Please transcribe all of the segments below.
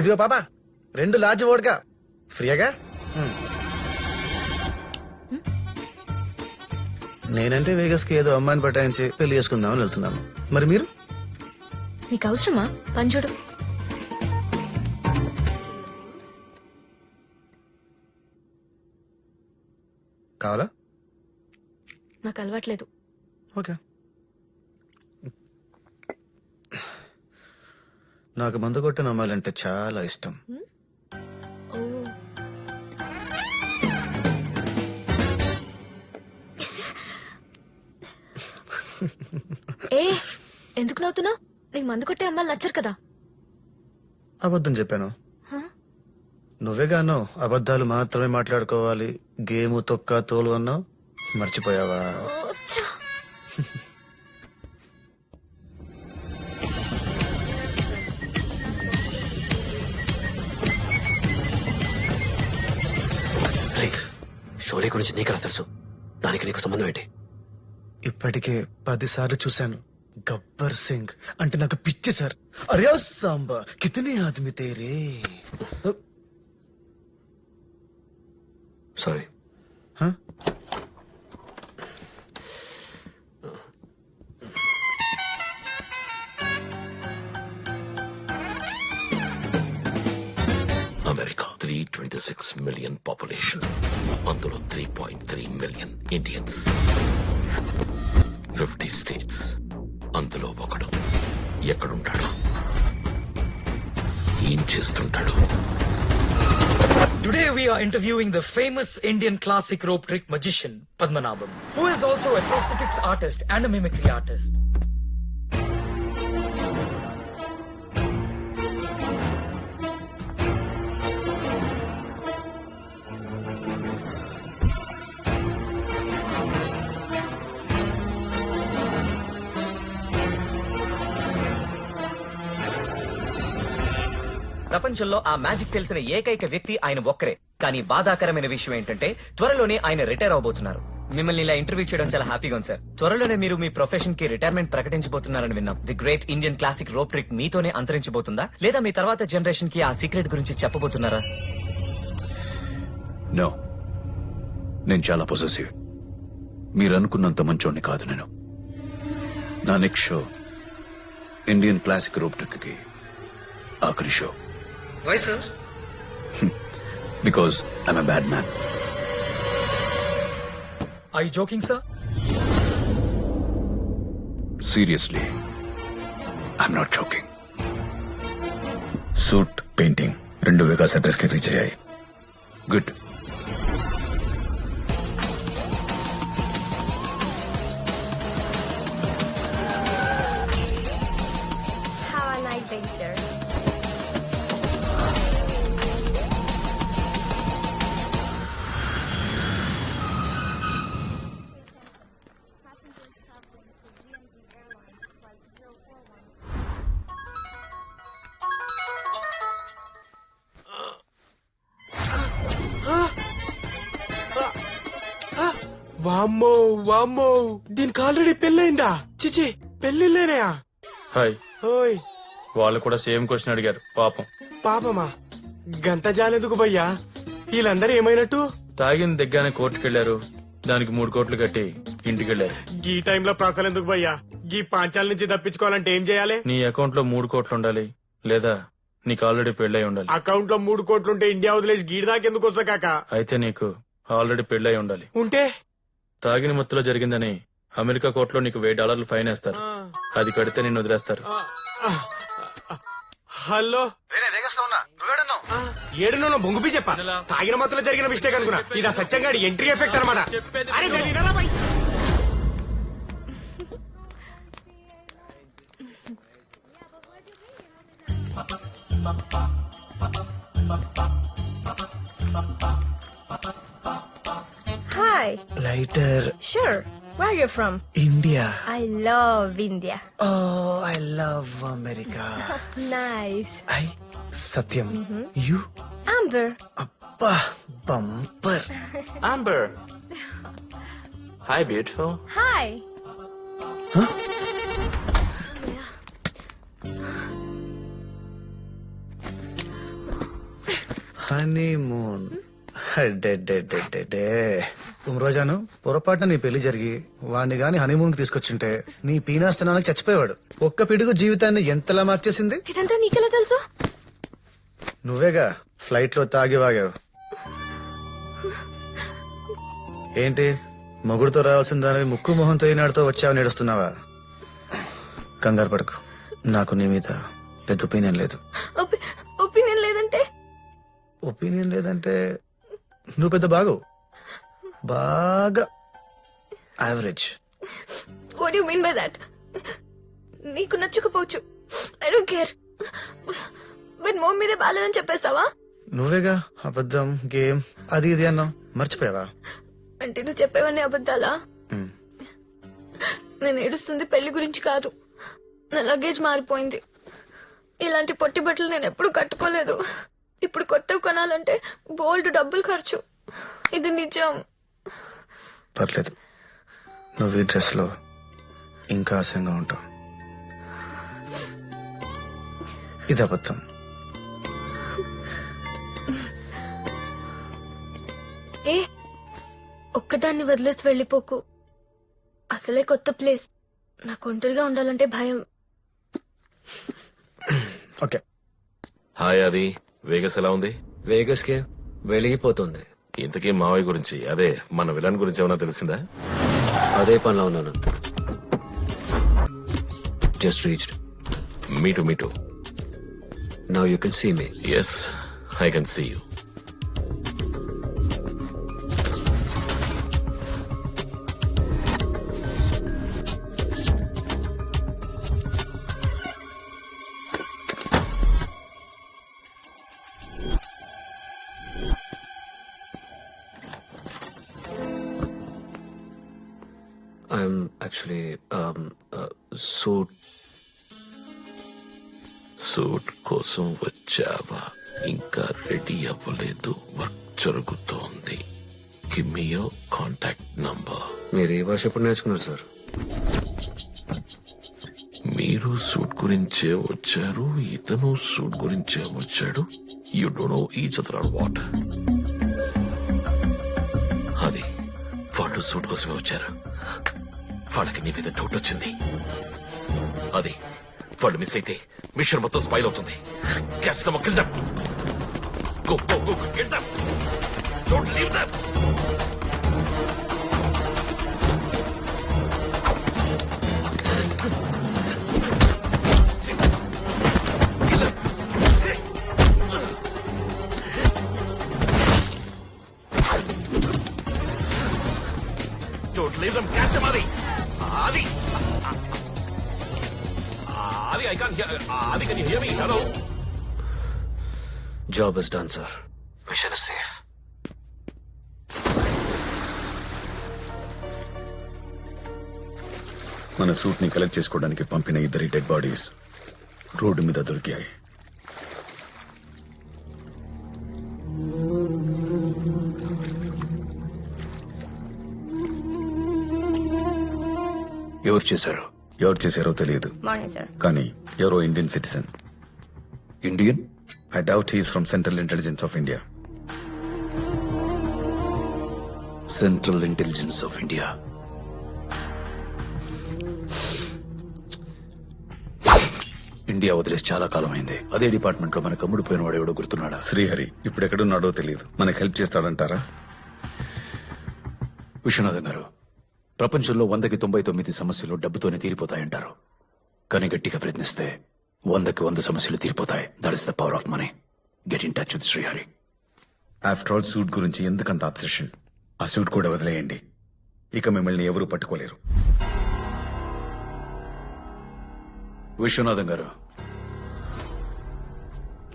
ఇదిగో పాపా 2 large vodka ఫ్రీగా. నేనంటే వేగస్ కి ఏదో అమ్మాయిని పటాయించి పెళ్లి చేసుకుందామని వెళ్తున్నాను. మరి మీరు? నీకు అవసరమా? పని చూడు. కావాలా? నాకు అలవాట్లేదు. ఓకే. నాకు మందు కొట్టిన అమ్మాయిలంటే చాలా ఇష్టం. ఏ ఎందుకు నవ్వుతున్నావు? నీకు మందు కొట్టే అమ్మాయిలు నచ్చరు కదా. అబద్ధం చెప్పాను. నువ్వేగానో అబద్ధాలు మాత్రమే మాట్లాడుకోవాలి, గేము తొక్క తోలు అన్నావు. మర్చిపోయావా? షోలే గురించి నీకు తెలుసు, దానికి నీకు సంబంధం ఏంటి? ఇప్పటికే 10 సార్లు చూశాను. గబ్బర్ సింగ్ అంటే నాకు పిచ్చి సార్. అరే సాంబా కితనే ఆద్మీ తేరే. సారీ. అమెరికా 326 మిలియన్ పాపులేషన్, అందులో 3.3 మిలియన్ ఇండియన్స్. 50 స్టేట్స్, అందులో ఒకడు. ఎక్కడుంటాడు? ఏం చేస్తుంటాడు? Today we are interviewing the famous Indian classic rope trick magician Padmanabham, who is also a prosthetics artist and a mimicry artist. ప్రపంచంలో ఆ మ్యాజిక్ తెలిసిన ఏకైక వ్యక్తి ఆయన ఒక్కరే. కానీ బాధాకరమైన విషయం ఏంటంటే త్వరలోనే ఆయన రిటైర్ అవబోతున్నారు. మిమ్మల్ని ఇలా ఇంటర్వ్యూ చేయడం చాలా హ్యాపీగా ఉంది సార్. త్వరలోనే మీరు మీ ప్రొఫెషన్ కి రిటైర్మెంట్ ప్రకటించబోతున్నారని విన్నాం. The great Indian classic rope trick మీతోనే అంతరించబోతుందా, లేదా మీ తర్వాత జనరేషన్ కి ఆ సీక్రెట్ గురించి చెప్పబోతున్నారా? నో, నేను చాలా పొసెసివ్. మీరు అనుకున్నంత మంచోడిని కాదు నేను. నా next show Indian classic rope trick కి ఆఖరి show. Why, sir? Because I'm a bad man. Are you joking, sir? Seriously, I'm not joking. Suit painting 2 Vegas address కి రీచ్ అయ్యాయి. Good. Have a nice day, sir. వామ్మో వామ్మో, దీనికి already పెళ్ళయిందా? చిచి, పెళ్ళిళ్ళేనయా? Hi. ఓయ్, వాళ్ళు కూడా సేమ్ క్వశ్చన్ అడిగారు పాపం. పాపమా? గంత జాలెందుకు భయ్యా? వీళ్ళందరూ ఏమైనట్టు? తాగిన దగ్గరనే కోర్టుకెళ్లారు, దానికి 3 కోట్లు కట్టి ఇంటికెళ్లారు. గీ టైంలో ప్రాసలు ఎందుకు భయ్యా? గీ పాంచాల నుంచి తప్పించుకోవాలంటే ఏం చేయాలి? నీ అకౌంట్ లో 3 కోట్లు ఉండాలి, లేదా నీకు ఆల్రెడీ పెళ్ళై ఉండాలి. అకౌంట్ లో 3 కోట్లుంటే ఇండియా వదిలేసి గీడి దాకెందుకు వస్తా కాక? అయితే నీకు ఆల్రెడీ పెళ్ళై ఉండాలి. ఉంటే తాగిన మొత్తులో జరిగిందని అమెరికా కోర్టులో నీకు $1000 ఫైన్ వేస్తారు. అది కడితే నిన్ను వదిలేస్తారు. హలో, ఏడునో బొంగుపి చెప్పా. తాగిన మొత్తంలో జరిగిన మిస్టేక్ అనుకున్నా. ఇది సత్యంగా ఎంట్రీ ఎఫెక్ట్ అనమాట. అరే నేను వినరా భయ్? Hi. Lighter. Sure. Where are you from? India. I love India. Oh, I love America. Nice. I Satyam. You? Amber. అబ్బా bumper. Amber. Hi, beautiful. Hi. Honeymoon రోజాను పొరపాటున నీ పెళ్లి జరిగి వాడిని గాని హనీమూన్ కి తీసుకొచ్చుంటే నీ పీనాస్తనానికి చచ్చిపోయేవాడు. ఒక్క పిడుగు జీవితాన్ని ఎంతలా మార్చేసింది. ఇదంతా నీకెలా తెలుసు? నువ్వేగా ఫ్లైట్ లో తాగి వాగావు. ఏంటి మొగుడుతో రావాల్సిన దానివి ముక్కు మొహంతో ఈనాడుతో వచ్చావు నేడుస్తున్నావా? కంగారు పడకు, నాకు నీ మీద పెద్ద ఒపీనియన్ లేదు. ఒపీనియన్ లేదంటే? ఒపీనియన్ లేదంటే నువ్వు పెద్ద బాగా average. What you mean by that? నీకు నచ్చకపోవచ్చు, I don't care, but mom మీదే బాలేదని చెప్పేస్తావా? నువ్వేగా అబద్ధం గేమ్ అది ఇది అన్నావు, మర్చిపోయావా? అంటే నువ్వు చెప్పేవన్నీ అబద్ధాలా? ఉమ్. నేను ఏడుస్తుంది పెళ్లి గురించి కాదు, నా లగేజ్ మారిపోయింది. ఇలాంటి పొట్టి బట్టలు నేను ఎప్పుడు కట్టుకోలేదు. ఇప్పుడు కొత్తవి కొనాలంటే బోల్డ్ డబ్బులు ఖర్చు. ఇది నిజం. పర్లేదు, నువ్వు ఈ డ్రెస్ లో ఇంకా ఆశంగా ఉంటావు. ఇది అబద్ధం. ఏ ఒక్కదాన్ని వదిలేసి వెళ్ళిపోకు. అసలే కొత్త ప్లేస్, నాకు ఒంటరిగా ఉండాలంటే భయం. ఓకే. హాయ్ అది వేగస్ ఎలా ఉంది? వేగస్ కే వెలిగిపోతుంది. ఇంతకీ మావయ్య గురించి, అదే మన విలన్ గురించి ఏమైనా తెలిసిందా? అదే పనిలో ఉన్నాను. Just reached. Me too now you can see me. Yes, I can see you. I'm actually suit. Suit కోసం వచ్చావా? ఇంకా రెడీ అవ్వలేదు, వర్క్ జరుగుతోంది. Give me your contact number. మీరు ఏ భాష ఎప్పుడు నేర్చుకున్నారు సార్? మీరు సూట్ గురించే వచ్చారు, ఇతను సూట్ గురించే వచ్చాడు. You don't know each other or what? అది వాళ్ళు సూట్ కోసమే వచ్చారు. వాళ్ళకి నీ మీద డౌట్ వచ్చింది. అది వాళ్ళు మిస్ అయితే మిషన్ మొత్తం స్పైల్ అవుతుంది. Catch them, kill them. Go go go, get them. Don't leave them. Don't leave them. Catch them, Adi. Adi. Adi, I can't hear. Adi, can you hear me? Hello. Job is done sir. Mission is safe. మన suit ని collect చేసుకోవడానికి పంపిన ఇద్దరి dead bodies road మీద దొరికాయి. ఎవరు చేశారు? ఎవరు చేశారో తెలియదు, Morning, sir. కానీ ఎవరో Indian citizen. Indian? I doubt he's from central intelligence of India. Central intelligence of India. India వదిలేసి చాలా కాలం అయింది. అదే డిపార్ట్మెంట్ లో మన కమ్ముడు పోయిన వాడు ఎవడో గుర్తున్నాడా? శ్రీహరి ఇప్పుడు ఎక్కడున్నాడో తెలియదు. మనకు హెల్ప్ చేస్తాడంటారా? విశ్వనాథం గారు, ప్రపంచంలో 100కి 99 సమస్యలు డబ్బుతోనే తీరిపోతాయంటారు. కానీ గట్టిగా ప్రయత్నిస్తే 100కి 100 సమస్యలు తీరిపోతాయి. That is the power of money. Get in touch with Srihari. After all suit గురించి ఎందుకంత అబ్సెషన్? ఆ సూట్ కూడా వదిలేయండి. ఇక మిమ్మల్ని ఎవరూ పట్టుకోలేరు. విశ్వనాథం గారు,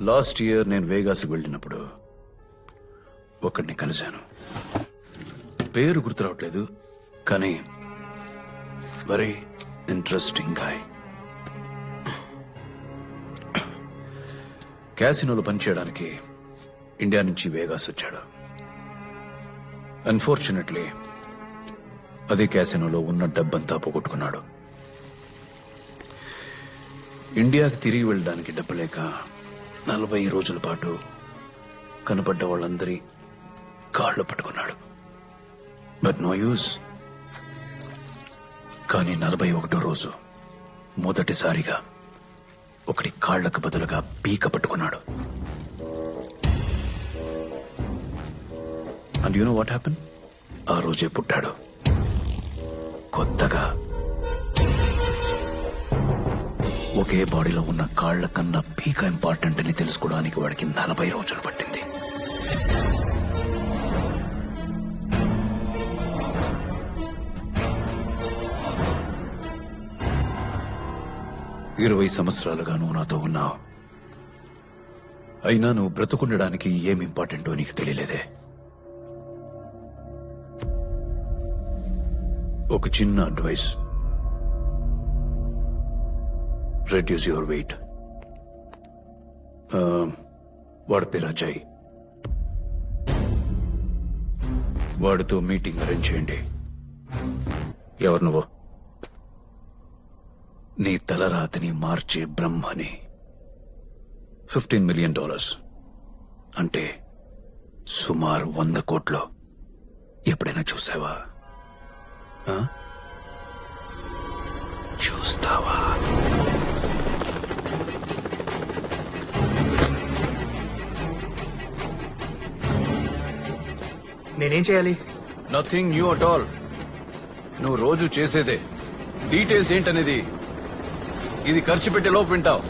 లాస్ట్ ఇయర్ నేను వేగాస్ వెళ్ళినప్పుడు ఒకడిని కలిశాను. పేరు గుర్తు రావట్లేదు, కానీ వెరీ ఇంట్రెస్టింగ్ గాయ్. క్యాసినోలో పనిచేయడానికి ఇండియా నుంచి వేగాస్ వచ్చాడు. అన్ఫార్చునేట్లీ అదే క్యాసినోలో ఉన్న డబ్బంతా పోగొట్టుకున్నాడు. ఇండియాకి తిరిగి వెళ్ళడానికి డబ్బు లేక 40 రోజుల పాటు కనపడ్డ వాళ్ళందరి కాళ్ళు పట్టుకున్నాడు. But no use. కానీ 41వ రోజు మొదటిసారిగా ఒకటి కాళ్లకు బదులుగా పీక పట్టుకున్నాడు. And you know what happen? ఆ రోజే పుట్టాడు కొత్తగా. ఒకే బాడీలో ఉన్న కాళ్ల కన్నా పీక ఇంపార్టెంట్ అని తెలుసుకోవడానికి వాడికి 40 రోజులు పట్టింది. ఇరవై సంవత్సరాలుగా నువ్వు నాతో ఉన్నావు. అయినా నువ్వు బ్రతుకుండడానికి ఏం ఇంపార్టెంటో నీకు తెలియలేదే. ఒక చిన్న అడ్వైస్, రెడ్యూస్ యువర్ వెయిట్. వాడి పేరు అజయ్. వాడితో మీటింగ్ అరేంజ్ చేయండి. ఎవరు నువ్వు? నీ తలరాతిని మార్చే బ్రహ్మని. $15 million అంటే సుమారు 100 కోట్లు. ఎప్పుడైనా చూసావా? ఆ? చూస్తావా? నేనేం చేయాలి? Nothing new at all. నువ్వు రోజు చేసేదే. డీటెయిల్స్ ఏంటనేది ఇది ఖర్చు పెట్టే లోపు వింటావు.